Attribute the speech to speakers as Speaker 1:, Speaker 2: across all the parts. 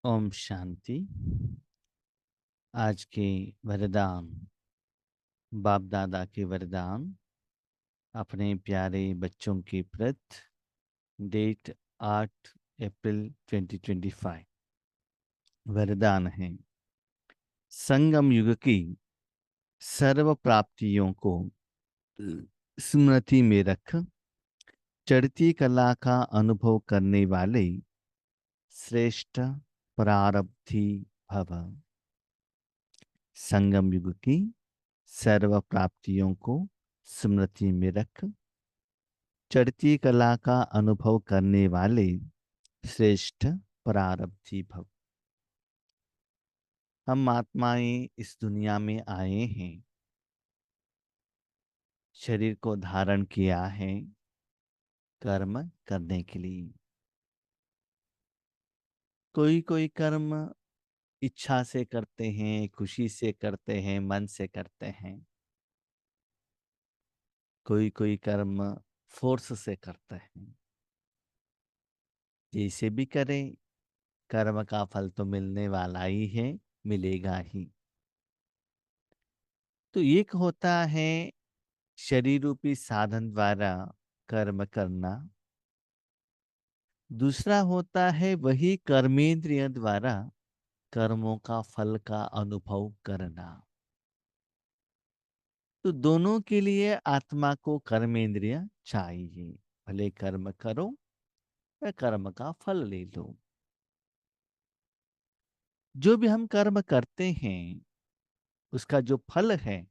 Speaker 1: ओम शांति। आज के वरदान, बाप दादा के वरदान अपने प्यारे बच्चों के प्रति। डेट 8 अप्रैल 2025। वरदान है, संगम युग की सर्व प्राप्तियों को स्मृति में रख चढ़ती कला का अनुभव करने वाले श्रेष्ठ प्रारब्धी भव। संगम युग की सर्व प्राप्तियों को स्मृति में रख चढ़ती कला का अनुभव करने वाले श्रेष्ठ प्रारब्धी भव। हम आत्माएं इस दुनिया में आए हैं, शरीर को धारण किया है कर्म करने के लिए। कोई कोई कर्म इच्छा से करते हैं, खुशी से करते हैं, मन से करते हैं। कोई कोई कर्म फोर्स से करते हैं। जैसे भी करें, कर्म का फल तो मिलने वाला ही है, मिलेगा ही। तो एक होता है शरीर रूपी साधन द्वारा कर्म करना, दूसरा होता है वही कर्मेंद्रिय द्वारा कर्मों का फल का अनुभव करना। तो दोनों के लिए आत्मा को कर्मेंद्रिय चाहिए। भले कर्म करो या कर्म का फल ले लो। जो भी हम कर्म करते हैं उसका जो फल है,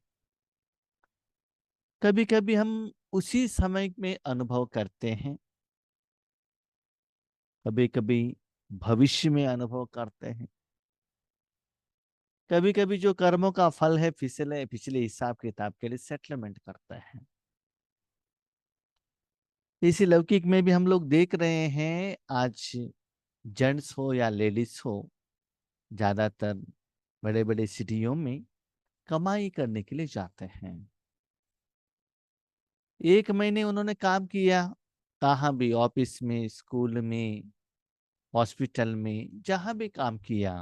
Speaker 1: कभी कभी हम उसी समय में अनुभव करते हैं, कभी कभी भविष्य में अनुभव करते हैं। कभी कभी जो कर्मों का फल है पिछले पिछले हिसाब किताब के लिए सेटलमेंट करता है। इसी लौकिक में भी हम लोग देख रहे हैं, आज जेंट्स हो या लेडीज हो, ज्यादातर बड़े बड़े सिटियों में कमाई करने के लिए जाते हैं। एक महीने उन्होंने काम किया, कहाँ भी, ऑफिस में, स्कूल में, हॉस्पिटल में, जहां भी काम किया।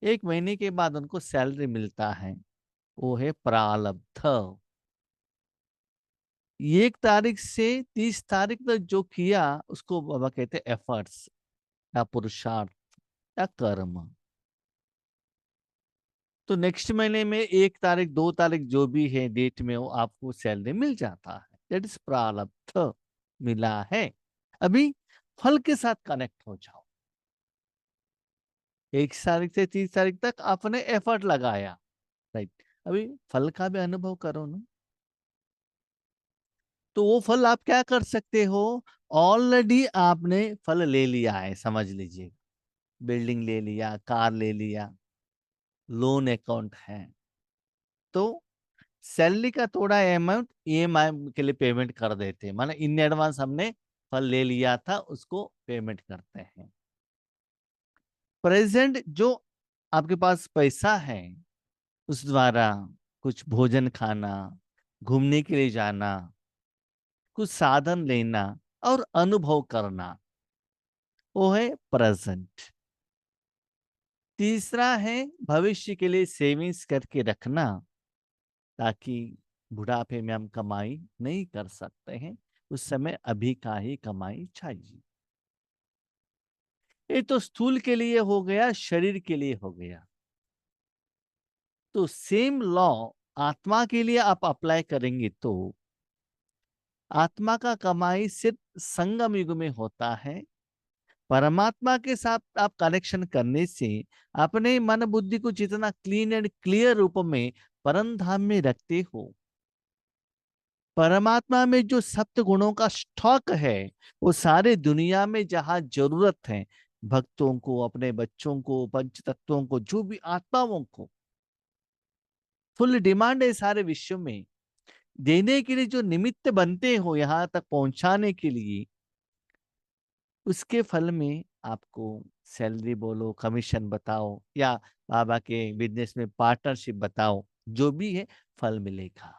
Speaker 1: एक महीने के बाद उनको सैलरी मिलता है, वो है प्रारब्ध। 1 तारीख से 30 तारीख तक जो किया उसको बाबा कहते हैं एफर्ट्स या पुरुषार्थ या कर्म। तो नेक्स्ट महीने में 1 तारीख 2 तारीख जो भी है डेट में वो आपको सैलरी मिल जाता है। दैट इज प्रारब्ध, मिला है। अभी फल के साथ कनेक्ट हो जाओ। 1 तारीख से 30 तारीख तक आपने एफर्ट लगाया, राइट। अभी फल का भी अनुभव करो ना। तो वो फल आप क्या कर सकते हो, ऑलरेडी आपने फल ले लिया है, समझ लीजिए। बिल्डिंग ले लिया, कार ले लिया, लोन अकाउंट है। तो सैलरी का थोड़ा अमाउंट ईएमआई के लिए पेमेंट कर देते हैं, माना इन एडवांस हमने फल ले लिया था, उसको पेमेंट करते हैं। प्रेजेंट जो आपके पास पैसा है उस द्वारा कुछ भोजन खाना, घूमने के लिए जाना, कुछ साधन लेना और अनुभव करना, वो है प्रेजेंट। तीसरा है भविष्य के लिए सेविंग्स करके रखना, ताकि बुढ़ापे में हम कमाई नहीं कर सकते हैं, उस समय अभी का ही कमाई चाहिए। ये तो स्थूल के लिए हो गया, शरीर के लिए हो गया। तो सेम लॉ आत्मा के लिए आप अप्लाई करेंगे तो आत्मा का कमाई सिर्फ संगम युग में होता है। परमात्मा के साथ आप कनेक्शन करने से अपने मन बुद्धि को जितना क्लीन एंड क्लियर रूप में परम धाम में रखते हो, परमात्मा में जो सप्त गुणों का स्टॉक है वो सारे दुनिया में जहां जरूरत है, भक्तों को, अपने बच्चों को, पंच तत्वों को, जो भी आत्माओं को फुल डिमांड है सारे विश्व में, देने के लिए जो निमित्त बनते हो यहां तक पहुंचाने के लिए, उसके फल में आपको सैलरी बोलो, कमीशन बताओ, या बाबा के बिजनेस में पार्टनरशिप बताओ, जो भी है फल मिलेगा।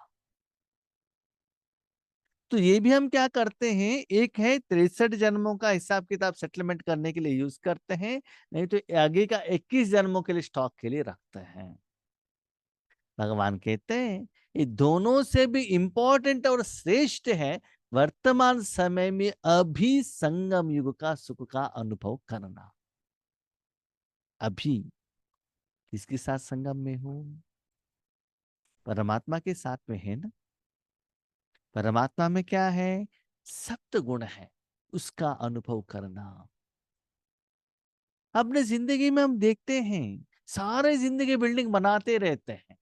Speaker 1: तो ये भी हम क्या करते हैं, एक है 63 जन्मों का हिसाब किताब सेटलमेंट करने के लिए यूज करते हैं, नहीं तो आगे का 21 जन्मों के लिए स्टॉक के लिए रखते हैं। भगवान कहते हैं ये दोनों से भी इंपॉर्टेंट और श्रेष्ठ है वर्तमान समय में अभी संगम युग का सुख का अनुभव करना। अभी किसके साथ संगम में हो? परमात्मा के साथ में है ना। परमात्मा में क्या है? सप्त गुण है, उसका अनुभव करना। अपने जिंदगी में हम देखते हैं सारे जिंदगी बिल्डिंग बनाते रहते हैं,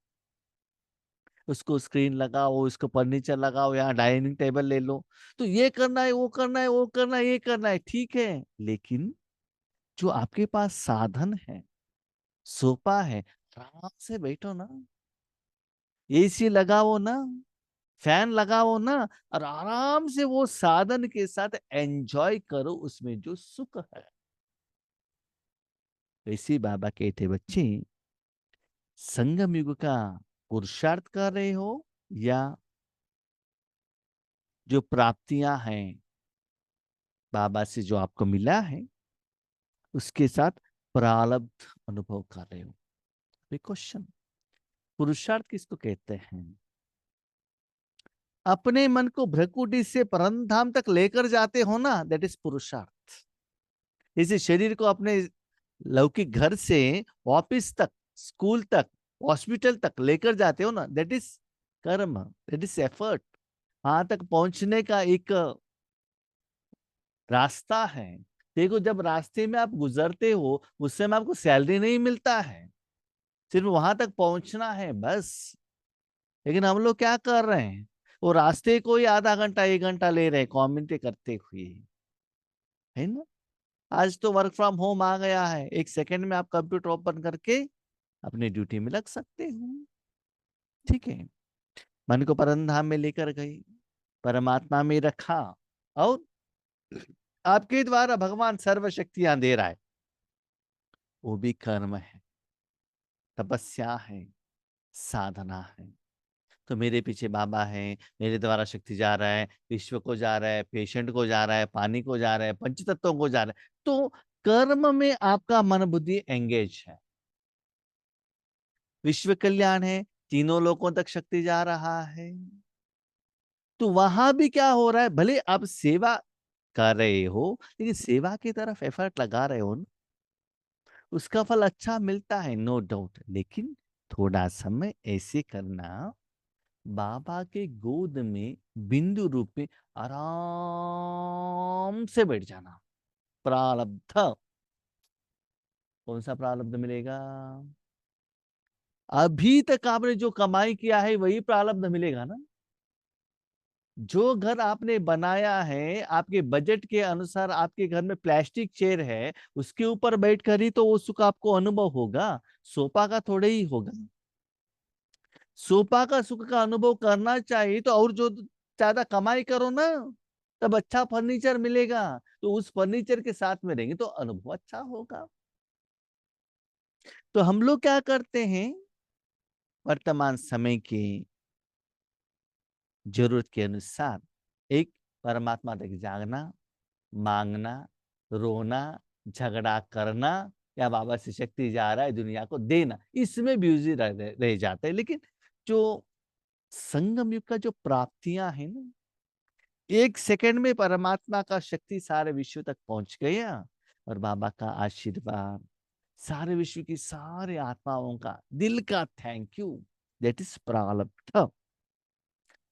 Speaker 1: उसको स्क्रीन लगाओ, उसको फर्नीचर लगाओ, यहाँ डाइनिंग टेबल ले लो, तो ये करना है, वो करना है, वो करना है, ये करना है, ठीक है। लेकिन जो आपके पास साधन है, सोफा है, आराम से बैठो ना, एसी लगाओ ना, फैन लगाओ ना, और आराम से वो साधन के साथ एंजॉय करो उसमें जो सुख है। वैसे बाबा कहते बच्चे, संगम युग का पुरुषार्थ कर रहे हो या जो प्राप्तियां हैं बाबा से जो आपको मिला है उसके साथ प्रारब्ध अनुभव कर रहे हो? क्वेश्चन। पुरुषार्थ किसको कहते हैं? अपने मन को भ्रकुटी से परमधाम तक लेकर जाते हो ना, दैट इज पुरुषार्थ। इसे शरीर को अपने लौकिक घर से ऑफिस तक, स्कूल तक, हॉस्पिटल तक लेकर जाते हो ना, दैट इज कर्म, दैट इज एफर्ट। वहां तक पहुंचने का एक रास्ता है। देखो, जब रास्ते में आप गुजरते हो उस समय आपको सैलरी नहीं मिलता है, सिर्फ वहां तक पहुंचना है बस। लेकिन हम लोग क्या कर रहे हैं, वो रास्ते को ही आधा घंटा 1 घंटा ले रहे हैं कमेंट करते हुए, है ना। आज तो वर्क फ्रॉम होम आ गया है, 1 सेकंड में आप कंप्यूटर ओपन करके अपनी ड्यूटी में लग सकते हो। ठीक है, मन को परमधाम में लेकर गई, परमात्मा में रखा, और आपके द्वारा भगवान सर्व शक्तियां दे रहा है, वो भी कर्म है, तपस्या है, साधना है। तो मेरे पीछे बाबा है, मेरे द्वारा शक्ति जा रहा है, विश्व को जा रहा है, पेशेंट को जा रहा है, पानी को जा रहा है, पंच तत्वों को जा रहा है, तो कर्म में आपका मन बुद्धि एंगेज है। विश्व कल्याण है, तीनों लोगों तक शक्ति जा रहा है, तो वहां भी क्या हो रहा है, भले आप सेवा कर रहे हो लेकिन सेवा की तरफ एफर्ट लगा रहे हो ना, उसका फल अच्छा मिलता है, नो डाउट। लेकिन थोड़ा समय ऐसे करना, बाबा के गोद में बिंदु रूप में आराम से बैठ जाना। प्रारब्ध, कौन सा प्रारब्ध मिलेगा? अभी तक आपने जो कमाई किया है वही प्रारब्ध मिलेगा ना। जो घर आपने बनाया है आपके बजट के अनुसार, आपके घर में प्लास्टिक चेयर है, उसके ऊपर बैठकर ही तो वो सुख आपको अनुभव होगा, सोफा का थोड़े ही होगा। सोफा का सुख का अनुभव करना चाहिए तो और जो ज्यादा कमाई करो ना, तब अच्छा फर्नीचर मिलेगा, तो उस फर्नीचर के साथ में रहेंगे तो अनुभव अच्छा होगा। तो हम लोग क्या करते हैं, वर्तमान समय के जरूरत के अनुसार एक परमात्मा तक जागना, मांगना, रोना, झगड़ा करना, या बाबा से शक्ति जा रहा है दुनिया को देना, इसमें बिजी रह जाते हैं। लेकिन जो संगम युग का जो प्राप्तियां हैं ना, 1 सेकंड में परमात्मा का शक्ति सारे विश्व तक पहुंच गया, और बाबा का आशीर्वाद, सारे विश्व की सारे आत्माओं का दिल का थैंक यू, दैट इज प्रारब्ध,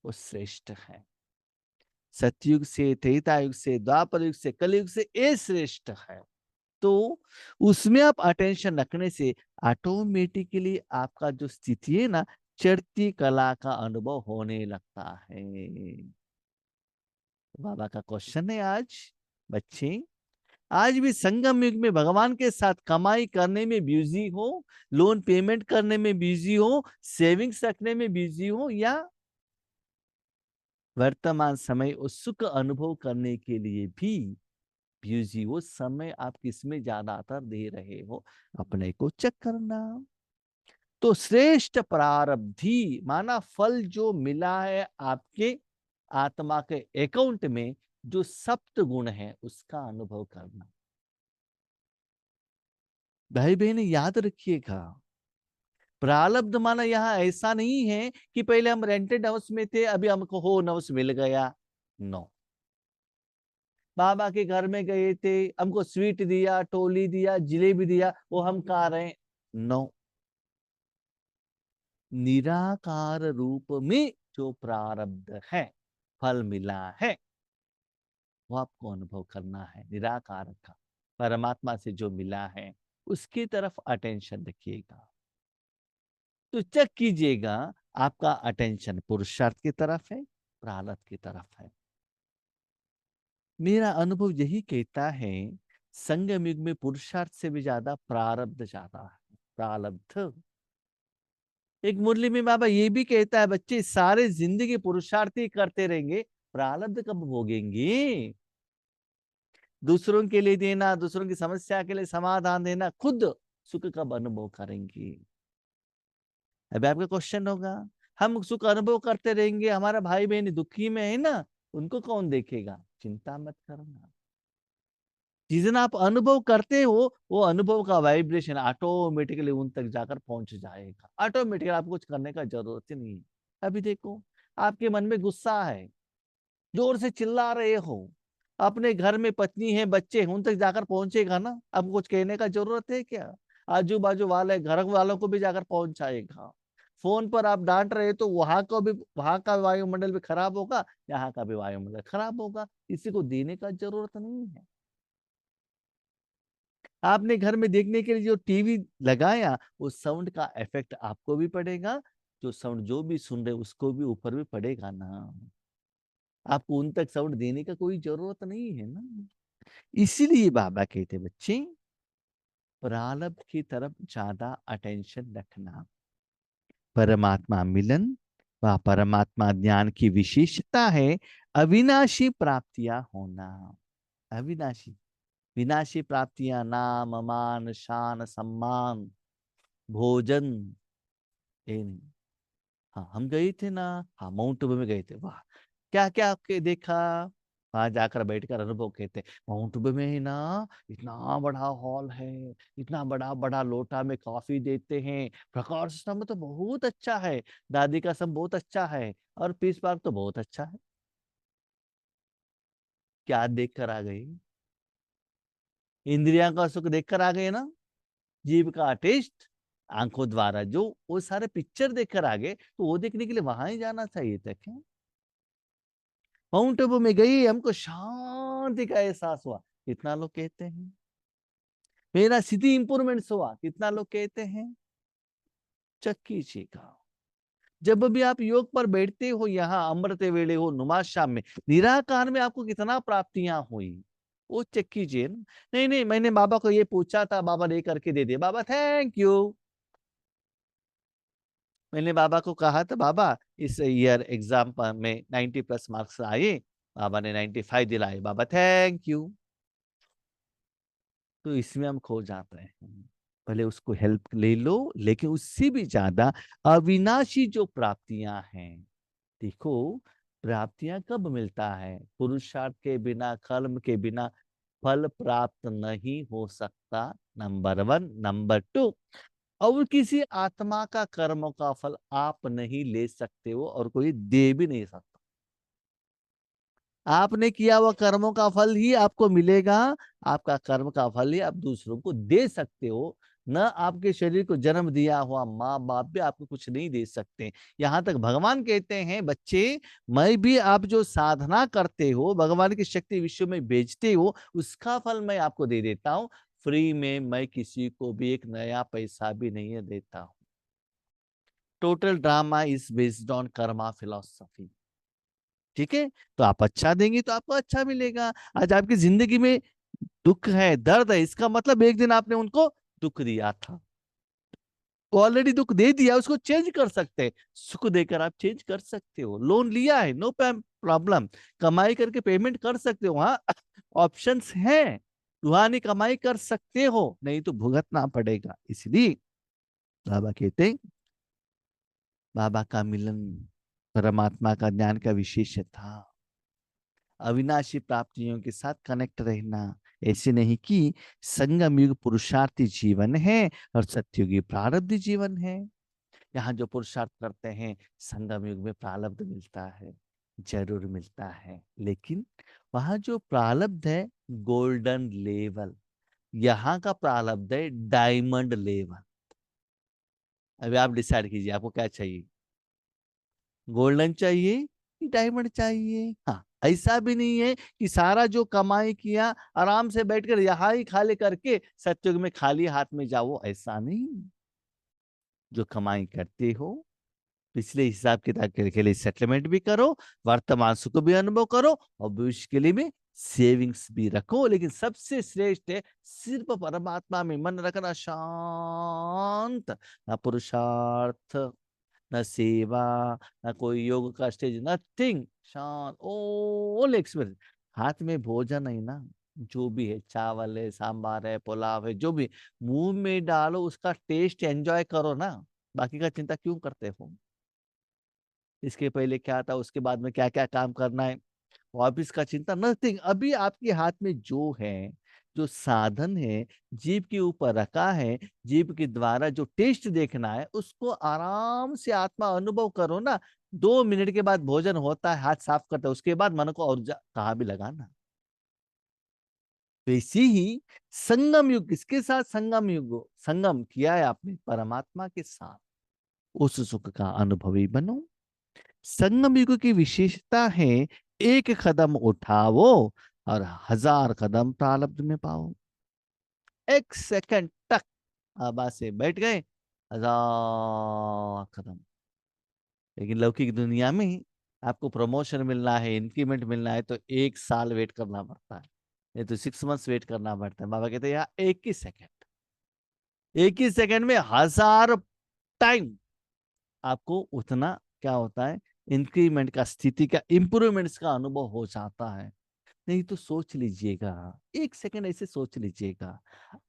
Speaker 1: वो श्रेष्ठ है। सतयुग से, त्रेता युग से, द्वापर युग से, कलयुग से, ये श्रेष्ठ है। तो उसमें आप अटेंशन रखने से ऑटोमेटिकली आपका जो स्थिति है ना, चढ़ती कला का अनुभव होने लगता है। बाबा का क्वेश्चन है आज, बच्चे आज भी संगम युग में भगवान के साथ कमाई करने में बिजी हो, लोन पेमेंट करने में बिजी हो, सेविंग्स रखने में बिजी हो, या वर्तमान समय उस सुख अनुभव करने के लिए भी बिजी हो? समय आप किसमें ज्यादातर दे रहे हो, अपने को चेक करना। तो श्रेष्ठ प्रारब्धि माना फल जो मिला है आपके आत्मा के अकाउंट में जो सप्त गुण है उसका अनुभव करना। भाई बहन याद रखिएगा, प्रारब्ध माना यहाँ ऐसा नहीं है कि पहले हम रेंटेड हाउस में थे, अभी हमको होम हाउस मिल गया। नो, बाबा के घर में गए थे, हमको स्वीट दिया, टोली दिया, जिलेबी दिया, वो हम खा रहे हैं। नो, निराकार रूप में जो प्रारब्ध है, फल मिला है, वो आपको अनुभव करना है। निराकार का, परमात्मा से जो मिला है उसकी तरफ अटेंशन रखिएगा। तो चेक कीजिएगा आपका अटेंशन पुरुषार्थ की तरफ है, प्रारब्ध की तरफ है। मेरा अनुभव यही कहता है, संगम युग में पुरुषार्थ से भी ज्यादा प्रारब्ध ज्यादा है। प्रारब्ध, एक मुरली में बाबा ये भी कहता है, बच्चे सारे जिंदगी पुरुषार्थ ही करते रहेंगे, प्रारब्ध कब भोगेंगे? दूसरों के लिए देना, दूसरों की समस्या के लिए समाधान देना, खुद सुख कब अनुभव करेंगे? अभी आपका क्वेश्चन होगा, हम सुख अनुभव करते रहेंगे, हमारा भाई बहन दुखी में है ना, उनको कौन देखेगा? चिंता मत करना, जिस दिन आप अनुभव करते हो वो अनुभव का वाइब्रेशन ऑटोमेटिकली उन तक जाकर पहुंच जाएगा। ऑटोमेटिकली आपको कुछ करने का जरूरत ही नहीं है। अभी देखो, आपके मन में गुस्सा है, जोर से चिल्ला रहे हो, अपने घर में पत्नी है, बच्चे हैं, उन तक जाकर पहुंचेगा ना? आपको कुछ कहने का जरूरत है क्या? आजू बाजू वाले घर वालों को भी जाकर पहुंचाएगा। फोन पर आप डांट रहे तो वहां को भी, वहां का वायुमंडल भी खराब होगा, यहाँ का भी वायुमंडल खराब होगा। किसी को देने का जरूरत नहीं है। आपने घर में देखने के लिए जो टीवी लगाया, उस साउंड का इफेक्ट आपको भी पड़ेगा, जो साउंड जो भी सुन रहे उसको भी ऊपर भी पड़ेगा ना। आपको उन तक साउंड देने का कोई जरूरत नहीं है ना। इसीलिए बाबा कहते बच्चे, प्रारब्ध की तरफ ज्यादा अटेंशन रखना। परमात्मा मिलन व परमात्मा ज्ञान की विशेषता है अविनाशी प्राप्तियां होना। अविनाशी, विनाशी प्राप्तियां नाम मान शान सम्मान भोजन, ये नहीं। हाँ, हम गए थे ना, हाँ माउंट आबू में गए थे, वाह क्या क्या आपके देखा। वहां जाकर बैठकर अनुभव कहते, माउंट आबू में ही ना इतना बड़ा हॉल है, इतना बड़ा बड़ा लोटा में कॉफी देते हैं, प्रकाश स्तंभ तो बहुत अच्छा है, दादी का सब बहुत अच्छा है, और पीस पार्क तो बहुत अच्छा है। क्या देख कर आ गई? इंद्रिया का सुख देख कर आ गए ना, जीभ का टेस्ट, आंखों द्वारा जो वो सारे पिक्चर देखकर आ गए, तो वो देखने के लिए वहां ही जाना चाहिए था क्या? माउंट आबू में गई, हमको शांति का एहसास हुआ, कितना लोग कहते हैं। मेरा सिटी इंप्रूवमेंट हुआ, कितना लोग कहते हैं। चेक कीजिएगा, जब भी आप योग पर बैठते हो, यहाँ अमृत वेले हो, नुमाज शाम में, निराकार में आपको कितना प्राप्तियां हुई, वो चेक कीजिए ना। नहीं नहीं, मैंने बाबा को ये पूछा था, बाबा ने करके दे दिया, बाबा थैंक यू। मैंने बाबा को कहा था, बाबा इस ईयर एग्जाम पर में 90 प्लस मार्क्स आए, बाबा ने 95 दिलाए, बाबा थैंक यू। तो इसमें हम खो जाते हैं। पहले उसको हेल्प ले लो, लेकिन उससे भी ज्यादा अविनाशी जो प्राप्तियां हैं, देखो प्राप्तियां कब मिलता है? पुरुषार्थ के बिना, कर्म के बिना फल प्राप्त नहीं हो सकता, नंबर वन। नंबर टू, और किसी आत्मा का कर्म का फल आप नहीं ले सकते हो, और कोई दे भी नहीं सकता। आपने किया हुआ कर्मों का फल ही आपको मिलेगा, आपका कर्म का फल ही आप दूसरों को दे सकते हो। न आपके शरीर को जन्म दिया हुआ माँ बाप भी आपको कुछ नहीं दे सकते। यहाँ तक भगवान कहते हैं, बच्चे मैं भी, आप जो साधना करते हो, भगवान की शक्ति विश्व में भेजते हो, उसका फल मैं आपको दे देता हूँ फ्री में। मैं किसी को भी एक नया पैसा भी नहीं देता हूँ। Total drama is based on Karma philosophy. ठीक है, तो आप अच्छा देंगे तो आपको अच्छा मिलेगा। आज आपकी जिंदगी में दुख है, दर्द है, इसका मतलब एक दिन आपने उनको दुख दिया था, ऑलरेडी दुख दे दिया, उसको चेंज कर सकते हैं। सुख देकर आप चेंज कर सकते हो। लोन लिया है, नो प्रॉब्लम, कमाई करके पेमेंट कर सकते हो, हाँ ऑप्शंस हैं। रूहानी कमाई कर सकते हो, नहीं तो भुगतना पड़ेगा। इसलिए बाबा कहते हैं, बाबा का मिलन परमात्मा का ज्ञान का विशेष था अविनाशी प्राप्तियों के साथ कनेक्ट रहना। ऐसे नहीं कि संगम युग पुरुषार्थी जीवन है और सत्युगी प्रारब्ध जीवन है। यहाँ जो पुरुषार्थ करते हैं संगम युग में प्रारब्ध मिलता है, जरूर मिलता है, लेकिन वहां जो प्रारब्ध है गोल्डन लेवल, यहाँ का प्रारब्ध है डायमंड लेवल। अभी आप डिसाइड कीजिए आपको क्या चाहिए, गोल्डन चाहिए कि डायमंड चाहिए। हाँ, ऐसा भी नहीं है कि सारा जो कमाई किया आराम से बैठकर यहाँ ही खाली करके सत्युग में खाली हाथ में जाओ, ऐसा नहीं। जो कमाई करते हो पिछले हिसाब किताब के लिए सेटलमेंट भी करो, वर्तमान सुख भी अनुभव करो और भविष्य के लिए भी सेविंग्स भी रखो। लेकिन सबसे श्रेष्ठ है सिर्फ परमात्मा में मन रखना, शांत, न पुरुषार्थ, न सेवा, न कोई योग का स्टेज, नथिंग, शांत, ओल एक्सपीरियंस। हाथ में भोजन है ना, जो भी है, चावल है, सांबार है, पुलाव है, जो भी मुंह में डालो उसका टेस्ट एंजॉय करो ना, बाकी का चिंता क्यों करते हो। इसके पहले क्या था, उसके बाद में क्या क्या काम करना है, ऑफिस का चिंता, नथिंग। अभी आपके हाथ में जो है, जो साधन है, जीभ के ऊपर रखा है, जीभ के द्वारा जो टेस्ट देखना है उसको आराम से आत्मा अनुभव करो ना। 2 मिनट के बाद भोजन होता है, हाथ साफ करता है, उसके बाद मन को और कहाँ भी लगाना। वैसे ही संगम युग, किसके साथ संगम युग, संगम किया है आपने परमात्मा के साथ, उस सुख का अनुभवी बनो। संगम युग की विशेषता है एक कदम उठाओ और 1000 कदम प्रारब्ध में पाओ। एक सेकंड तक आबा से बैठ गए, 1000 कदम। लेकिन लौकिक दुनिया में आपको प्रमोशन मिलना है, इंक्रीमेंट मिलना है तो 1 साल वेट करना पड़ता है, नहीं तो 6 मंथ्स वेट करना पड़ता है। बाबा कहते हैं यहाँ 1 ही सेकंड, 1 ही सेकंड में 1000 टाइम आपको उतना क्या होता है, इंक्रीमेंट का, स्थिति का, इंप्रूवमेंट्स का अनुभव हो जाता है। नहीं तो सोच लीजिएगा, 1 सेकंड ऐसे सोच लीजिएगा,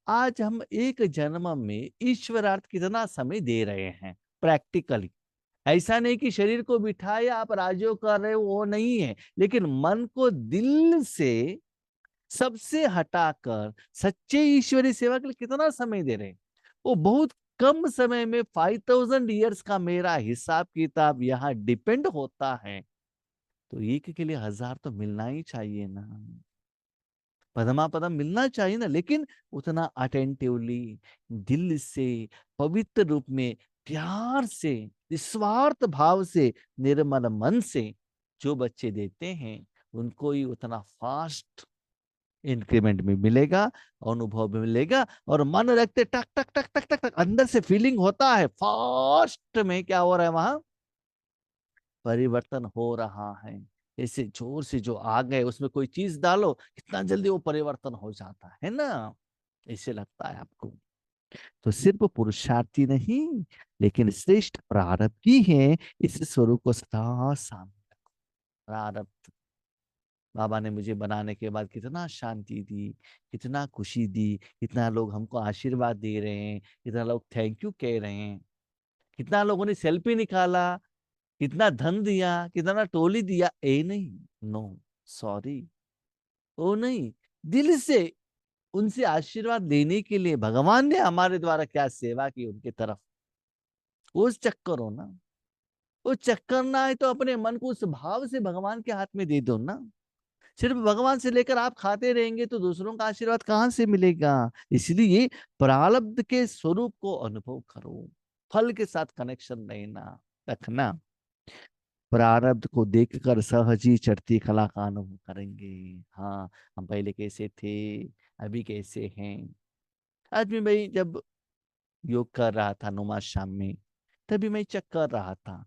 Speaker 1: आज हम एक जन्म में ईश्वरार्थ कितना समय दे रहे हैं प्रैक्टिकली। ऐसा नहीं कि शरीर को बिठाए आप राजयोग कर रहे हो, वो नहीं है, लेकिन मन को दिल से सबसे हटाकर सच्चे ईश्वरी सेवा के लिए कितना समय दे रहे हैं। वो बहुत कम समय में 5000 ईयर्स का मेरा हिसाब किताब यहाँ डिपेंड होता है, तो एक के लिए 1000 तो मिलना ही चाहिए ना, पदमा पदम मिलना चाहिए ना। लेकिन उतना अटेंटिवली, दिल से, पवित्र रूप में, प्यार से, निस्वार्थ भाव से, निर्मल मन से जो बच्चे देते हैं उनको ही उतना फास्ट इंक्रीमेंट में मिलेगा, अनुभव में मिलेगा। और मन रखते टक टक टक टक टक टक अंदर से फीलिंग होता है फास्ट में क्या हो रहा है, वहां परिवर्तन हो रहा है। ऐसे जोर से जो आ गए उसमें कोई चीज डालो, कितना जल्दी वो परिवर्तन हो जाता है ना, ऐसे लगता है आपको। तो सिर्फ पुरुषार्थी नहीं, लेकिन श्रेष्ठ प्रारब्ध है, इस स्वरूप को सदा सामने रखो। प्रारब्ध, बाबा ने मुझे बनाने के बाद कितना शांति दी, कितना खुशी दी, कितना लोग हमको आशीर्वाद दे रहे हैं, कितना लोग थैंक यू कह रहे हैं, कितना लोगों ने सेल्फी निकाला, कितना धन दिया, कितना टोली दिया, ए नहीं, नो, सॉरी, वो नहीं, दिल से उनसे आशीर्वाद लेने के लिए भगवान ने हमारे द्वारा क्या सेवा की उनके तरफ, वो चक्कर हो ना। वो चक्कर ना है तो अपने मन को उस भाव से भगवान के हाथ में दे दो ना। सिर्फ भगवान से लेकर आप खाते रहेंगे तो दूसरों का आशीर्वाद कहां से मिलेगा। इसलिए प्रारब्ध के स्वरूप को अनुभव करो, फल के साथ कनेक्शन रहना रखना। प्रारब्ध को देखकर सहज ही चढ़ती कला का अनुभव करेंगे। हाँ, हम पहले कैसे थे, अभी कैसे हैं। आज भी मैं जब योग कर रहा था नुमा शाम में, तभी मैं चेक कर रहा था,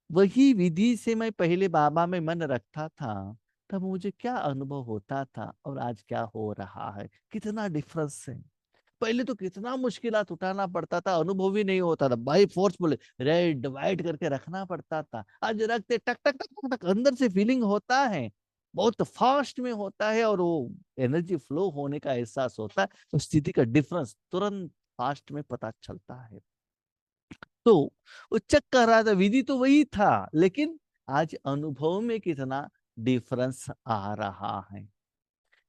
Speaker 1: वही विधि से मैं पहले बाबा में मन रखता था, तब मुझे क्या अनुभव होता था और आज क्या हो रहा है, कितना डिफरेंस है। पहले तो कितना मुश्किलात उठाना पड़ता था, अनुभव ही नहीं होता था, बाई फोर्स बोले रेड वाइट करके रखना पड़ता था। आज रखते टक टक टक टक टक अंदर से फीलिंग होता है, बहुत फास्ट में होता है और वो एनर्जी फ्लो होने का एहसास होता है, तो स्थिति का डिफरेंस तुरंत फास्ट में पता चलता है। तो वो चेक कर रहा था, विधि तो वही था, लेकिन आज अनुभव में कितना डिफरेंस आ रहा है।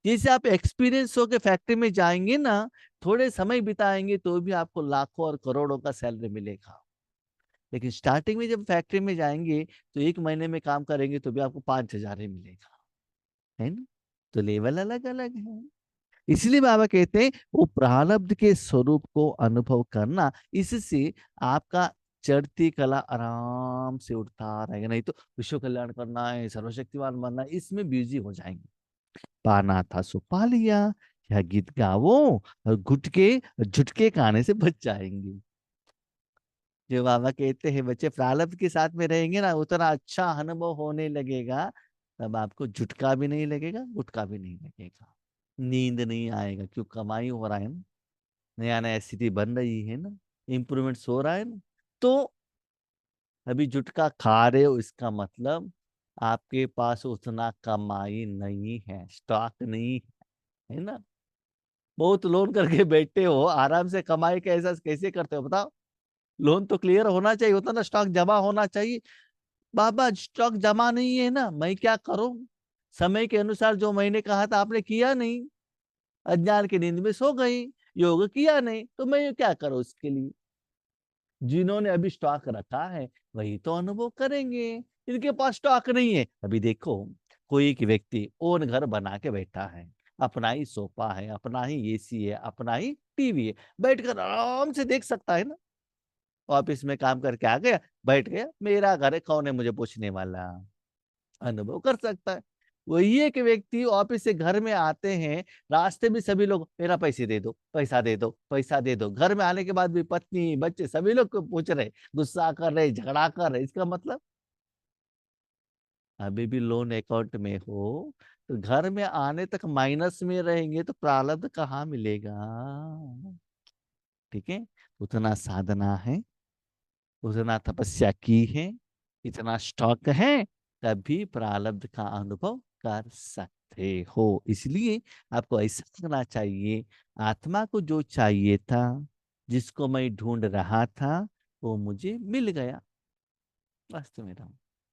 Speaker 1: जैसे आप एक्सपीरियंस होके फैक्ट्री में जाएंगे ना, थोड़े समय बिताएंगे तो भी आपको लाखों और करोड़ों का सैलरी मिलेगा। लेकिन स्टार्टिंग में जब फैक्ट्री में जाएंगे तो 1 महीने में काम करेंगे तो भी आपको 5,000 ही मिलेगा, है ना। तो लेवल अलग अलग है। इसलिए बाबा कहते हैं वो प्रारब्ध के स्वरूप को अनुभव करना, इससे आपका चढ़ती कला आराम से उठता रहेगा। नहीं तो विश्व कल्याण करना है, सर्वशक्तिमान बनना है, इसमें बिजी हो जाएंगे। पाना था सो पा लिया, या गीत गावो और गुटके झुटके खाने से बच जाएंगे। जो बाबा कहते हैं बच्चे प्रारब्ध के साथ में रहेंगे ना, उतना अच्छा अनुभव होने लगेगा, तब आपको झुटका भी नहीं लगेगा, गुटका भी नहीं लगेगा, नींद नहीं आएगा, क्यों कमाई हो रहा है ना, नया नया स्थिति बन रही है ना, इम्प्रूवमेंट हो रहा है ना। तो अभी जुटका खा रहे हो, इसका मतलब आपके पास उतना कमाई नहीं है, स्टॉक नहीं है ना। बहुत लोन करके बैठे हो, आराम से कमाई कैसा कैसे करते हो बताओ। लोन तो क्लियर होना चाहिए, उतना स्टॉक जमा होना चाहिए। बाबा स्टॉक जमा नहीं है ना, मैं क्या करूं। समय के अनुसार जो मैंने कहा था आपने किया नहीं, अज्ञान की नींद में सो गई, योग किया नहीं, तो मैं क्या करूं उसके लिए। जिन्होंने अभी स्टॉक रखा है वही तो अनुभव करेंगे, इनके पास स्टॉक नहीं है। अभी देखो, कोई एक व्यक्ति ओन घर बना के बैठा है, अपना ही सोफा है, अपना ही एसी है, अपना ही टीवी है, बैठकर आराम से देख सकता है ना। ऑफिस में काम करके आ गया, बैठ गया, मेरा घर है, कौन है मुझे पूछने वाला, अनुभव कर सकता है। वही एक व्यक्ति ऑफिस से घर में आते हैं, रास्ते में सभी लोग मेरा पैसे दे दो, पैसा दे दो, पैसा दे दो, घर में आने के बाद भी पत्नी बच्चे सभी लोग को पूछ रहे, गुस्सा कर रहे, झगड़ा कर रहे, इसका मतलब अभी भी लोन अकाउंट में हो, तो घर में आने तक माइनस में रहेंगे तो प्रारब्ध कहाँ मिलेगा। ठीक है, उतना साधना है, उतना तपस्या की है, इतना स्टॉक है, तभी प्रारब्ध का अनुभव कर सकते हो। इसलिए आपको ऐसा करना चाहिए, आत्मा को जो चाहिए था, जिसको मैं ढूंढ रहा था, वो मुझे मिल गया। वास्तव में राम,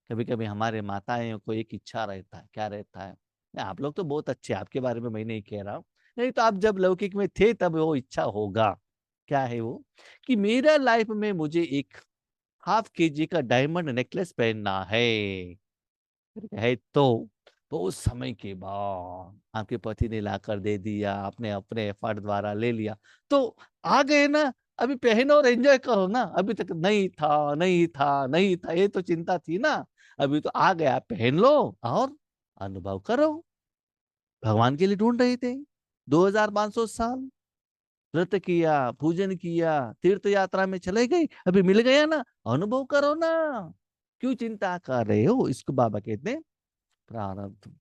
Speaker 1: कभी कभी हमारे माताएं को एक इच्छा रहता है, क्या रहता है, नहीं, आप लोग तो बहुत अच्छे, आपके बारे में मैं नहीं कह रहा हूँ, नहीं तो आप जब लौकिक में थे तब वो इच्छा होगा। क्या है वो, कि मेरा लाइफ में मुझे एक ½ KG का डायमंड नेकलेस पहनना है। तो बहुत समय के बाद आपके पति ने लाकर दे दिया, आपने अपने एफर्ट द्वारा ले लिया, तो आ गए ना। अभी पहनो और एंजॉय करो ना, अभी तक नहीं था नहीं था नहीं था, ये तो चिंता थी ना। अभी तो आ गया, पहन लो और अनुभव करो। भगवान के लिए ढूंढ रहे थे 2500 साल, व्रत किया, पूजन किया, तीर्थ यात्रा में चले गए, अभी मिल गया ना, अनुभव करो ना। क्यों चिंता कर रहे हो, इसको बाबा कहते हैं प्रारब्ध।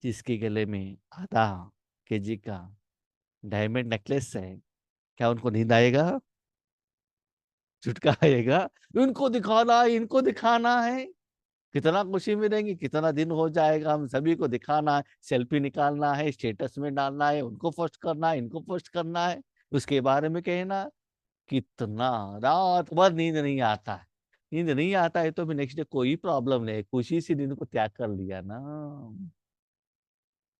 Speaker 1: जिसके गले में ½ KG का डायमंड नेकलेस है, क्या उनको नींद आएगा, चुटका आएगा। उनको दिखाना है, इनको दिखाना है, कितना खुशी मिलेंगी, कितना दिन हो जाएगा, हम सभी को दिखाना है, सेल्फी निकालना है, स्टेटस में डालना है, उनको पोस्ट करना है, इनको पोस्ट करना है, उसके बारे में कहना। कितना रात भर नींद नहीं आता है। नींद नहीं आता है तो भी नेक्स्ट डे कोई प्रॉब्लम नहीं, खुशी से नींद को त्याग कर लिया ना।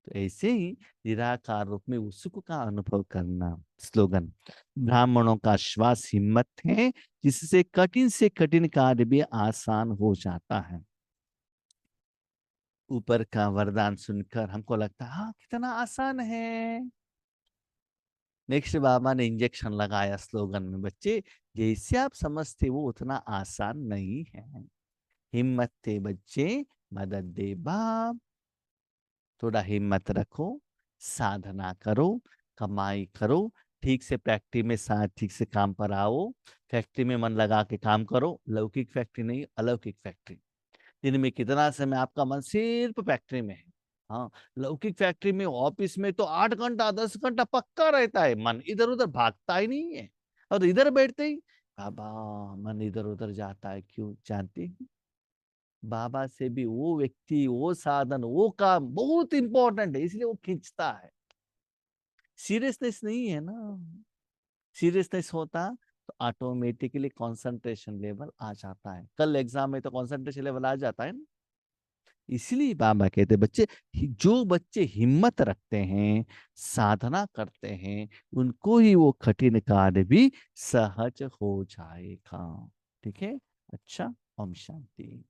Speaker 1: तो ऐसे ही निराकार रूप में उस सुख का अनुभव करना। स्लोगन, ब्राह्मणों का श्वास हिम्मत है, जिससे कठिन से कठिन कार्य भी आसान हो जाता है। ऊपर का वरदान सुनकर हमको लगता है हाँ कितना आसान है। नेक्स्ट बाबा ने इंजेक्शन लगाया स्लोगन में, बच्चे जैसे आप समझते वो उतना आसान नहीं है। हिम्मत थे बच्चे, मदद दे बाप। थोड़ा हिम्मत रखो, साधना करो, कमाई करो, ठीक से फैक्ट्री में साथ ठीक से काम पर आओ। फैक्ट्री में मन लगा के काम करो, लौकिक फैक्ट्री नहीं, अलौकिक फैक्ट्री। दिन में कितना समय आपका मन सिर्फ फैक्ट्री में है। हाँ, लौकिक फैक्ट्री में ऑफिस में तो 8 घंटा 10 घंटा पक्का रहता है, मन इधर उधर भागता ही नहीं है। और इधर बैठते ही बाबा, मन इधर उधर जाता है, क्यों जानते हैं? बाबा से भी वो व्यक्ति, वो साधन, वो काम बहुत इंपॉर्टेंट है, इसलिए वो खींचता है। सीरियसनेस नहीं है ना, सीरियसनेस होता तो ऑटोमेटिकली कंसंट्रेशन लेवल आ जाता है। कल एग्जाम में तो कंसंट्रेशन लेवल आ जाता है ना। इसलिए बाबा कहते बच्चे, जो बच्चे हिम्मत रखते हैं, साधना करते हैं, उनको ही वो कठिन कार्य भी सहज हो जाएगा। ठीक है। अच्छा। ओम शांति।